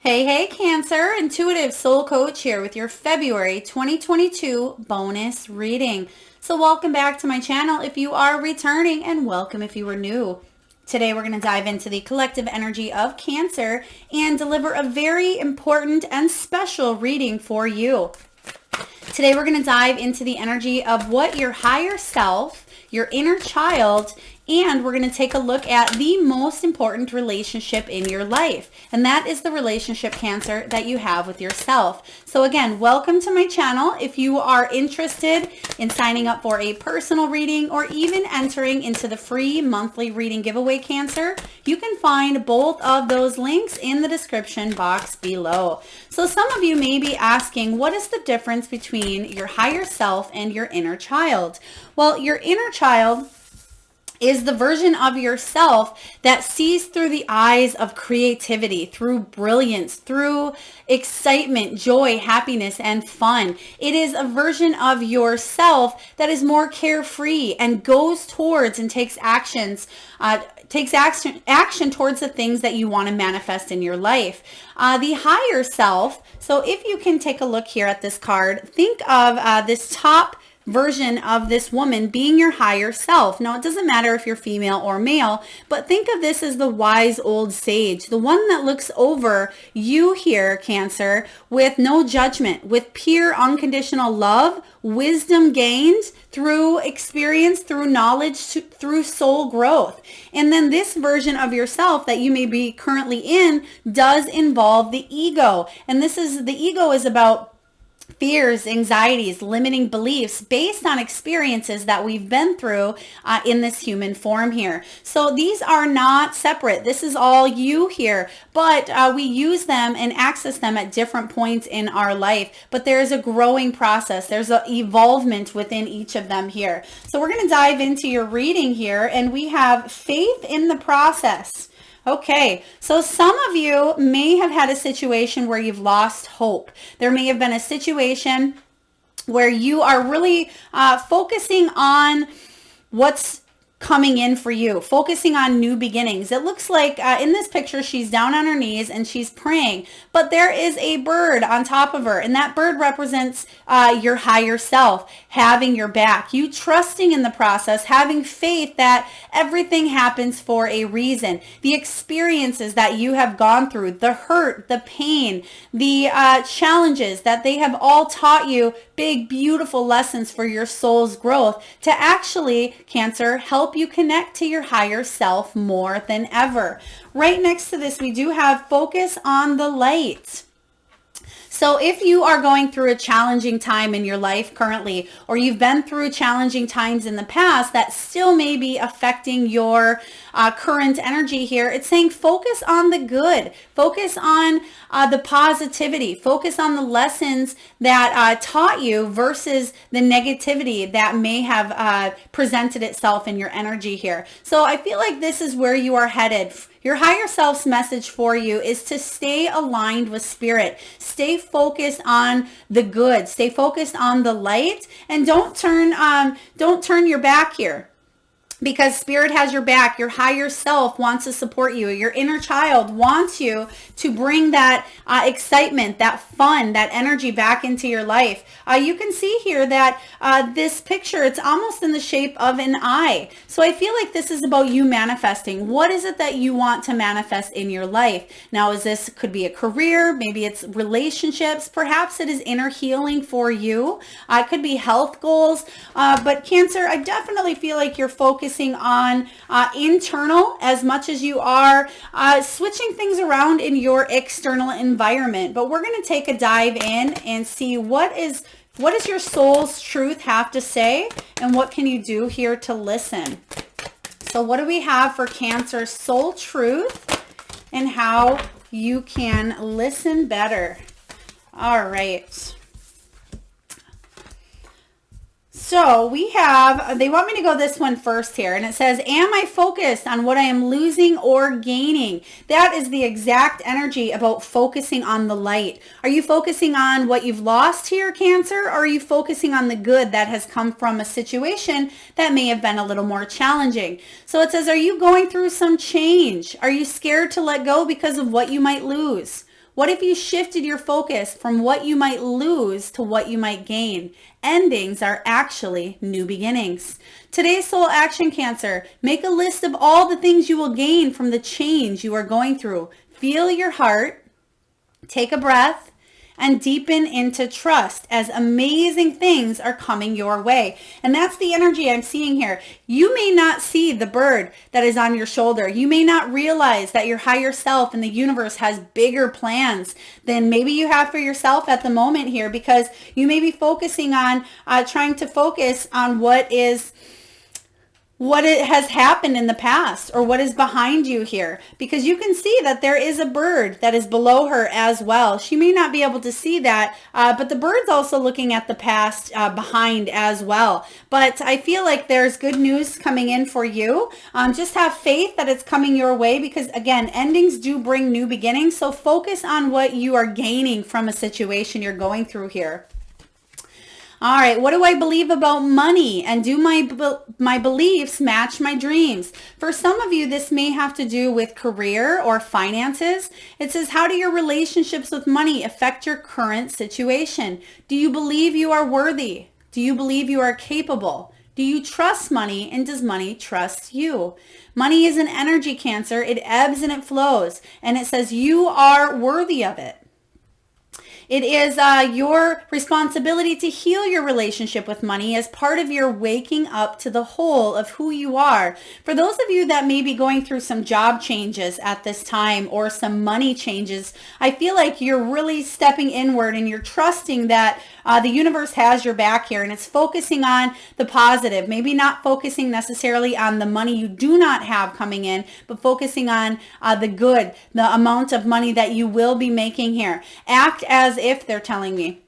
Hey, Cancer, Intuitive Soul Coach here with your February 2022 bonus reading. So welcome back to my channel if you are returning, and welcome if you are new. Today we're going to dive into the collective energy of Cancer and deliver a very important and special reading for you. Today we're going to dive into the energy of what your higher self, your inner child, and we're going to take a look at the most important relationship in your life. And that is the relationship, Cancer, that you have with yourself. So again, welcome to my channel. If you are interested in signing up for a personal reading or even entering into the free monthly reading giveaway, Cancer, you can find both of those links in the description box below. So some of you may be asking, what is the difference between your higher self and your inner child? Well, your inner child is the version of yourself that sees through the eyes of creativity, through brilliance, through excitement, joy, happiness, and fun. It is a version of yourself that is more carefree and goes towards and takes action towards the things that you want to manifest in your life. The higher self, so if you can take a look here at this card, think of this top version of this woman being your higher self. Now, it doesn't matter if you're female or male, but think of this as the wise old sage, the one that looks over you here, Cancer, with no judgment, with pure unconditional love, wisdom gained through experience, through knowledge, through soul growth. And then this version of yourself that you may be currently in does involve the ego. And the ego is about fears, anxieties, limiting beliefs based on experiences that we've been through in this human form here. So these are not separate. This is all you here, but we use them and access them at different points in our life. But there's a growing process. There's an evolvement within each of them here. So we're going to dive into your reading here, and we have faith in the process. Okay, so some of you may have had a situation where you've lost hope. There may have been a situation where you are really focusing on what's coming in for you, focusing on new beginnings. It looks like in this picture, she's down on her knees and she's praying, but there is a bird on top of her, and that bird represents your higher self having your back, you trusting in the process, having faith that everything happens for a reason. The experiences that you have gone through, the hurt, the pain, the challenges, that they have all taught you big, beautiful lessons for your soul's growth to actually, Cancer, help you connect to your higher self more than ever. Right next to this, we do have focus on the light. So if you are going through a challenging time in your life currently, or you've been through challenging times in the past that still may be affecting your current energy here, it's saying focus on the good, focus on the positivity, focus on the lessons that taught you versus the negativity that may have presented itself in your energy here. So I feel like this is where you are headed. Your higher self's message for you is to stay aligned with spirit. Stay focused on the good. Stay focused on the light, and don't turn your back here, because spirit has your back. Your higher self wants to support you. Your inner child wants you to bring that excitement, that fun, that energy back into your life. You can see here that this picture, it's almost in the shape of an eye. So I feel like this is about you manifesting. What is it that you want to manifest in your life? Now, could be a career, maybe it's relationships, perhaps it is inner healing for you. It could be health goals, but Cancer, I definitely feel like you're focusing on internal as much as you are switching things around in your external environment. But we're going to take a dive in and see what does your soul's truth have to say, and what can you do here to listen. So what do we have for Cancer soul truth and how you can listen better? All right. So they want me to go this one first here, and it says, am I focused on what I am losing or gaining? That is the exact energy about focusing on the light. Are you focusing on what you've lost here, Cancer, or are you focusing on the good that has come from a situation that may have been a little more challenging? So it says, are you going through some change? Are you scared to let go because of what you might lose? What if you shifted your focus from what you might lose to what you might gain? Endings are actually new beginnings. Today's soul action, Cancer. Make a list of all the things you will gain from the change you are going through. Feel your heart, take a breath, and deepen into trust as amazing things are coming your way. And that's the energy I'm seeing here. You may not see the bird that is on your shoulder. You may not realize that your higher self in the universe has bigger plans than maybe you have for yourself at the moment here, because you may be focusing on trying to focus on what it has happened in the past or what is behind you here, because you can see that there is a bird that is below her as well. She may not be able to see that, but the bird's also looking at the past behind as well. But I feel like there's good news coming in for you. Just have faith that it's coming your way, because again, endings do bring new beginnings. So focus on what you are gaining from a situation you're going through here. All right, what do I believe about money, and do my beliefs match my dreams? For some of you, this may have to do with career or finances. It says, how do your relationships with money affect your current situation? Do you believe you are worthy? Do you believe you are capable? Do you trust money, and does money trust you? Money is an energy, Cancer. It ebbs and it flows, and it says you are worthy of it. It is your responsibility to heal your relationship with money as part of your waking up to the whole of who you are. For those of you that may be going through some job changes at this time or some money changes, I feel like you're really stepping inward and you're trusting that the universe has your back here, and it's focusing on the positive, maybe not focusing necessarily on the money you do not have coming in, but focusing on the good, the amount of money that you will be making here. Act as if, they're telling me.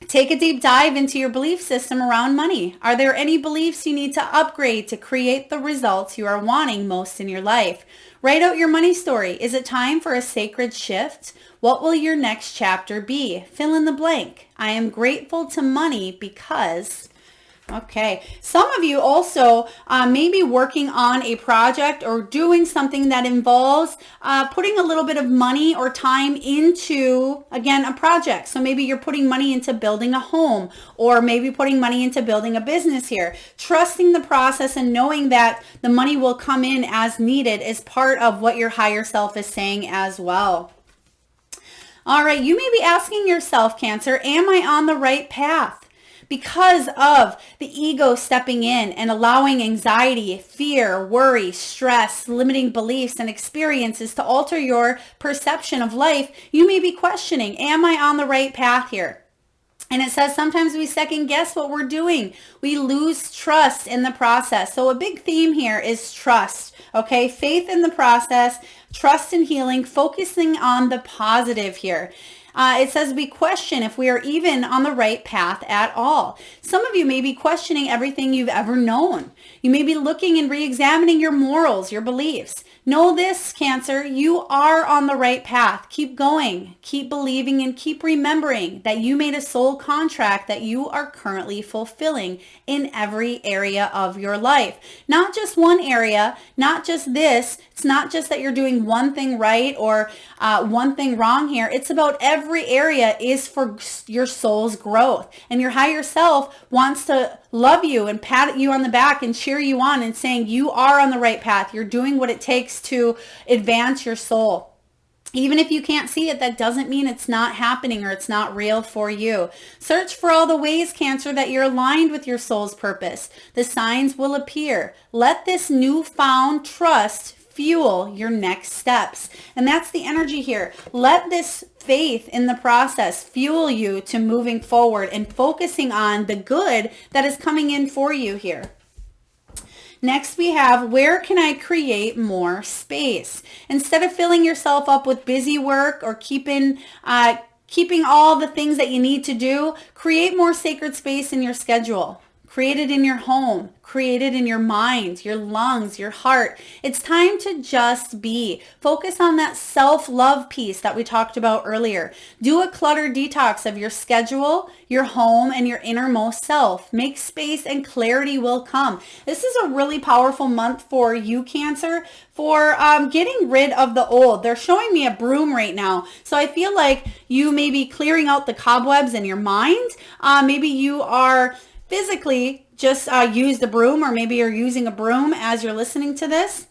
Take a deep dive into your belief system around money. Are there any beliefs you need to upgrade to create the results you are wanting most in your life? Write out your money story. Is it time for a sacred shift? What will your next chapter be? Fill in the blank. I am grateful to money because... Okay, some of you also may be working on a project or doing something that involves putting a little bit of money or time into, again, a project. So maybe you're putting money into building a home, or maybe putting money into building a business here. Trusting the process and knowing that the money will come in as needed is part of what your higher self is saying as well. All right, you may be asking yourself, Cancer, am I on the right path? Because of the ego stepping in and allowing anxiety, fear, worry, stress, limiting beliefs, and experiences to alter your perception of life, you may be questioning, am I on the right path here? And it says sometimes we second guess what we're doing. We lose trust in the process. So a big theme here is trust, okay? Faith in the process, trust in healing, focusing on the positive here. It says we question if we are even on the right path at all. Some of you may be questioning everything you've ever known. You may be looking and re-examining your morals, your beliefs. Know this, Cancer, you are on the right path. Keep going, keep believing, and keep remembering that you made a soul contract that you are currently fulfilling in every area of your life. Not just one area, not just this. It's not just that you're doing one thing right or one thing wrong here. It's about every area is for your soul's growth. And your higher self wants to love you and pat you on the back and cheer you on and saying you are on the right path. You're doing what it takes to advance your soul. Even if you can't see it, that doesn't mean it's not happening or it's not real for you. Search for all the ways, Cancer, that you're aligned with your soul's purpose. The signs will appear. Let this newfound trust fuel your next steps. And that's the energy here. Let this faith in the process fuel you to moving forward and focusing on the good that is coming in for you here. Next we have, where can I create more space? Instead of filling yourself up with busy work or keeping all the things that you need to do, create more sacred space in your schedule. create it in your home, create it in your mind, your lungs, your heart. It's time to just be. Focus on that self-love piece that we talked about earlier. Do a clutter detox of your schedule, your home, and your innermost self. Make space and clarity will come. This is a really powerful month for you, Cancer, for getting rid of the old. They're showing me a broom right now. So I feel like you may be clearing out the cobwebs in your mind. Maybe you are physically just used a broom, or maybe you're using a broom as you're listening to this.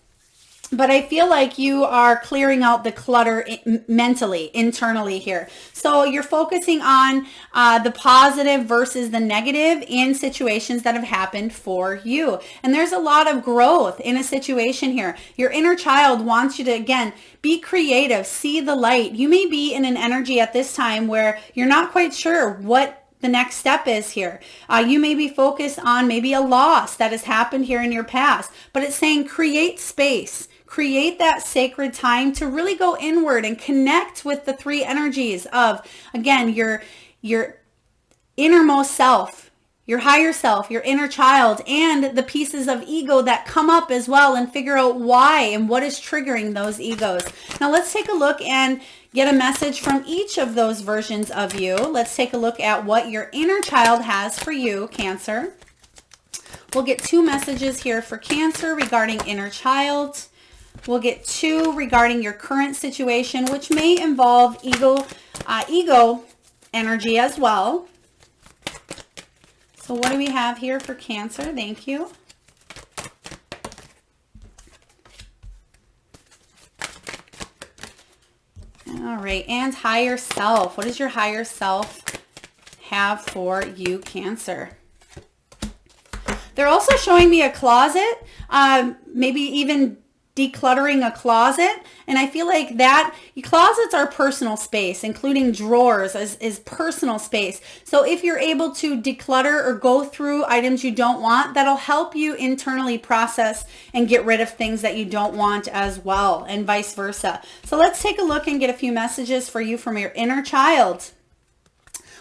But I feel like you are clearing out the clutter mentally, internally here. So you're focusing on the positive versus the negative in situations that have happened for you. And there's a lot of growth in a situation here. Your inner child wants you to, again, be creative, see the light. You may be in an energy at this time where you're not quite sure what the next step is here. You may be focused on maybe a loss that has happened here in your past, but it's saying create space. Create that sacred time to really go inward and connect with the three energies of, again, your innermost self, your higher self, your inner child, and the pieces of ego that come up as well, and figure out why and what is triggering those egos. Now let's take a look and get a message from each of those versions of you. Let's take a look at what your inner child has for you, Cancer. We'll get 2 messages here for Cancer regarding inner child. We'll get 2 regarding your current situation, which may involve ego energy as well. So what do we have here for Cancer? Thank you. All right, and higher self. What does your higher self have for you, Cancer? They're also showing me a closet, maybe even decluttering a closet. And I feel like that closets are personal space, including drawers is personal space. So if you're able to declutter or go through items you don't want, that'll help you internally process and get rid of things that you don't want as well, and vice versa. So let's take a look and get a few messages for you from your inner child.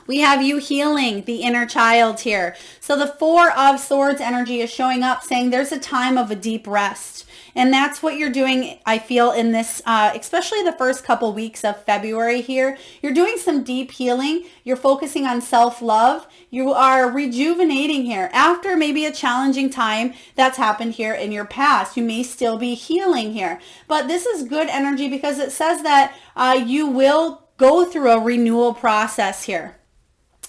We have you healing the inner child here. So the 4 of Swords energy is showing up saying there's a time of a deep rest. And that's what you're doing, I feel, in this, especially the first couple weeks of February here. You're doing some deep healing. You're focusing on self-love. You are rejuvenating here after maybe a challenging time that's happened here in your past. You may still be healing here. But this is good energy because it says that you will go through a renewal process here.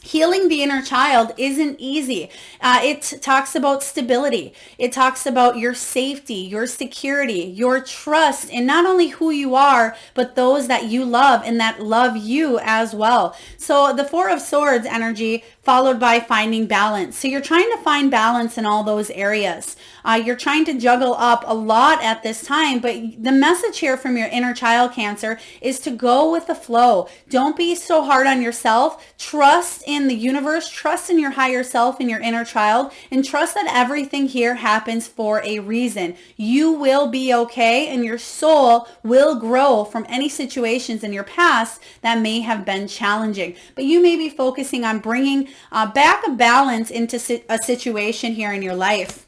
Healing the inner child isn't easy. It talks about stability. It talks about your safety, your security, your trust in not only who you are, but those that you love and that love you as well. So the 4 of Swords energy followed by finding balance. So you're trying to find balance in all those areas. You're trying to juggle up a lot at this time, but the message here from your inner child, Cancer, is to go with the flow. Don't be so hard on yourself. Trust in the universe, trust in your higher self and your inner child, and trust that everything here happens for a reason. You will be okay, and your soul will grow from any situations in your past that may have been challenging. But you may be focusing on bringing back a balance into a situation here in your life.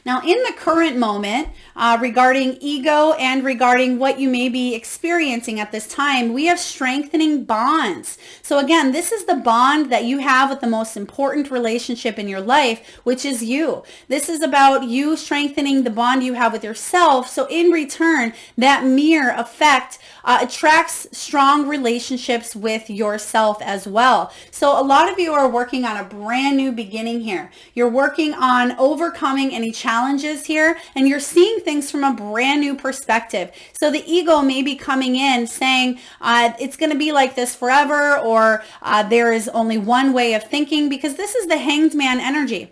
Now, in the current moment, regarding ego and regarding what you may be experiencing at this time, we have strengthening bonds. So again, this is the bond that you have with the most important relationship in your life, which is you. This is about you strengthening the bond you have with yourself. So in return, that mirror effect attracts strong relationships with yourself as well. So a lot of you are working on a brand new beginning here. You're working on overcoming any challenges here, and you're seeing things from a brand new perspective. So the ego may be coming in saying it's going to be like this forever, or there is only one way of thinking, because this is the Hanged Man energy.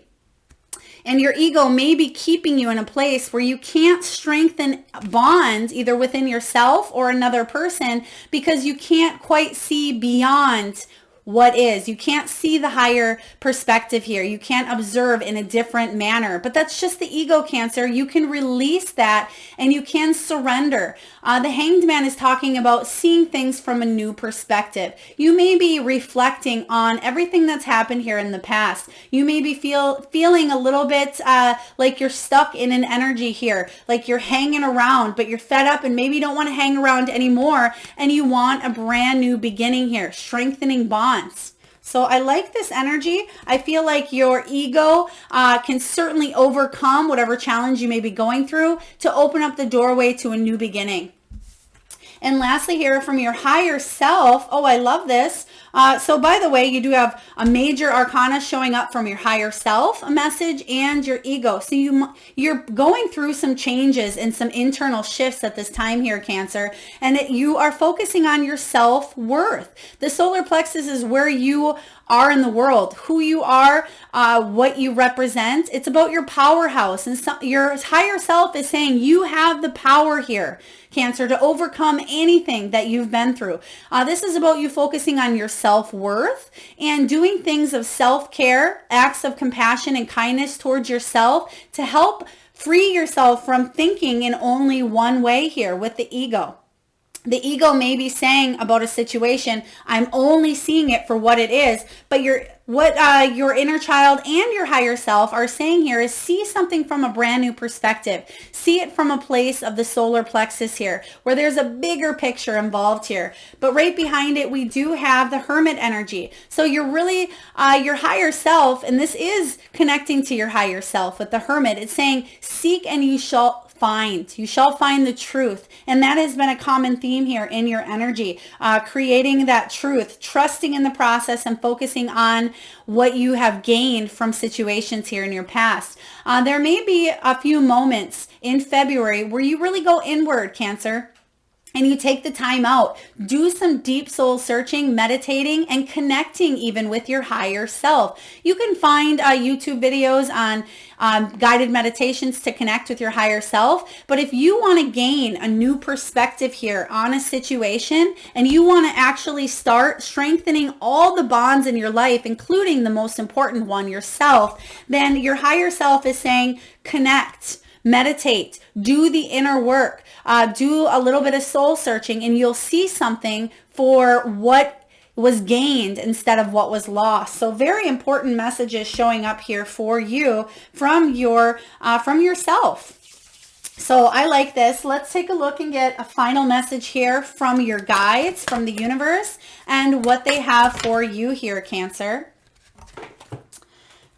And your ego may be keeping you in a place where you can't strengthen bonds either within yourself or another person because you can't quite see beyond what is. You can't see the higher perspective here. You can't observe in a different manner, but that's just the ego, Cancer. You can release that and you can surrender. The Hanged Man is talking about seeing things from a new perspective. You may be reflecting on everything that's happened here in the past. You may be feeling a little bit like you're stuck in an energy here, like you're hanging around, but you're fed up and maybe you don't want to hang around anymore, and you want a brand new beginning here, strengthening bonds. So I like this energy. I feel like your ego can certainly overcome whatever challenge you may be going through to open up the doorway to a new beginning. And lastly here, from your higher self, oh, I love this. So by the way, you do have a major arcana showing up from your higher self, a message, and your ego. So you're going through some changes and some internal shifts at this time here, Cancer, and you are focusing on your self-worth. The solar plexus is where you are in the world, who you are, what you represent. It's about your powerhouse, and your higher self is saying you have the power here, Cancer, to overcome anything that you've been through. This is about you focusing on your self-worth and doing things of self-care, acts of compassion and kindness towards yourself to help free yourself from thinking in only one way here with the ego. The ego may be saying about a situation, I'm only seeing it for what it is, but what your inner child and your higher self are saying here is see something from a brand new perspective. See it from a place of the solar plexus here, where there's a bigger picture involved here. But right behind it, we do have the Hermit energy. So you're really your higher self, and this is connecting to your higher self with the Hermit. It's saying, seek and you shall find. You shall find the truth. And that has been a common theme here in your energy, creating that truth, trusting in the process and focusing on what you have gained from situations here in your past. There may be a few moments in February where you really go inward, Cancer, and you take the time out, do some deep soul searching, meditating, and connecting even with your higher self. You can find YouTube videos on guided meditations to connect with your higher self. But if you want to gain a new perspective here on a situation, and you want to actually start strengthening all the bonds in your life, including the most important one, yourself, then your higher self is saying, connect. Meditate, do the inner work, do a little bit of soul searching, and you'll see something for what was gained instead of what was lost. So very important messages showing up here for you from yourself. So I like this. Let's take a look and get a final message here from your guides, from the universe, and what they have for you here, Cancer.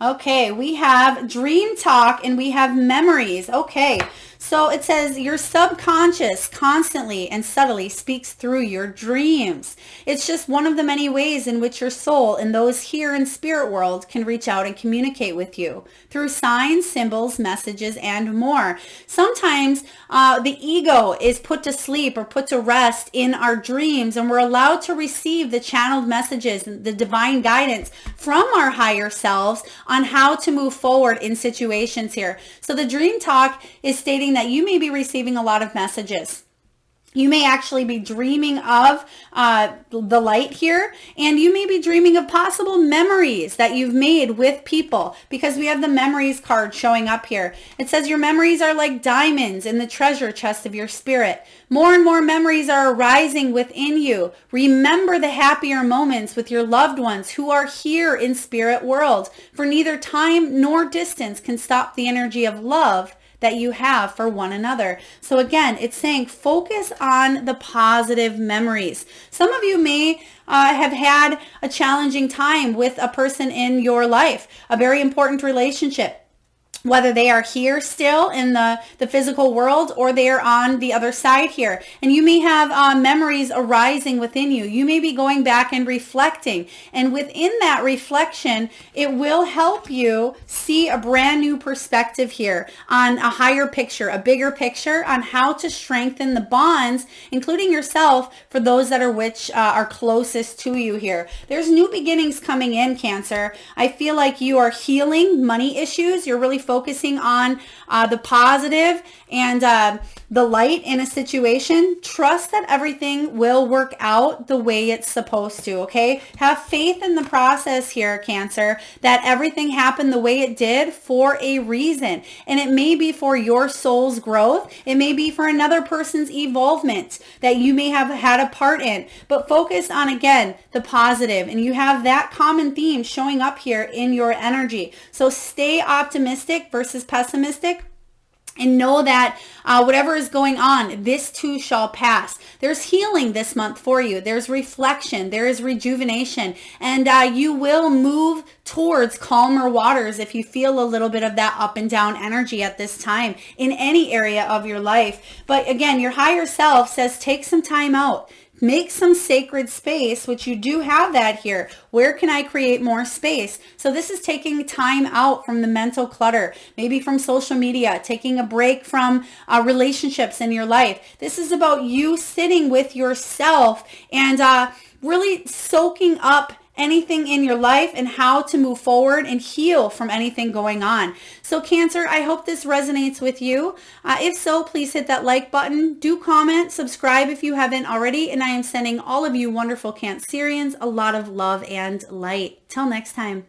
Okay, we have dream talk and we have memories. Okay, so it says your subconscious constantly and subtly speaks through your dreams. It's just one of the many ways in which your soul and those here in spirit world can reach out and communicate with you through signs, symbols, messages, and more. Sometimes the ego is put to sleep or put to rest in our dreams, and we're allowed to receive the channeled messages and the divine guidance from our higher selves on how to move forward in situations here. So the dream talk is stating that you may be receiving a lot of messages. You may actually be dreaming of the light here, and you may be dreaming of possible memories that you've made with people, because we have the memories card showing up here. It says your memories are like diamonds in the treasure chest of your spirit. More and more memories are arising within you. Remember the happier moments with your loved ones who are here in spirit world, for neither time nor distance can stop the energy of love that you have for one another. So again, it's saying focus on the positive memories. Some of you may have had a challenging time with a person in your life, a very important relationship, whether they are here still in the physical world or they are on the other side here. And you may have memories arising within you. You may be going back and reflecting. And within that reflection, it will help you see a brand new perspective here on a higher picture, a bigger picture on how to strengthen the bonds, including yourself, for those that are closest to you here. There's new beginnings coming in, Cancer. I feel like you are healing money issues. You're really focused focusing on the positive and the light in a situation, trust that everything will work out the way it's supposed to, okay? Have faith in the process here, Cancer, that everything happened the way it did for a reason. And it may be for your soul's growth. It may be for another person's evolvement that you may have had a part in. But focus on, again, the positive. And you have that common theme showing up here in your energy. So stay optimistic versus pessimistic. And know that whatever is going on, this too shall pass. There's healing this month for you. There's reflection. There is rejuvenation. And you will move towards calmer waters if you feel a little bit of that up and down energy at this time in any area of your life. But again, your higher self says take some time out. Make some sacred space, which you do have that here. Where can I create more space? So this is taking time out from the mental clutter, maybe from social media, taking a break from relationships in your life. This is about you sitting with yourself and really soaking up anything in your life and how to move forward and heal from anything going on. So Cancer, I hope this resonates with you. If so, please hit that like button. Do comment, subscribe if you haven't already. And I am sending all of you wonderful Cancerians a lot of love and light. Till next time.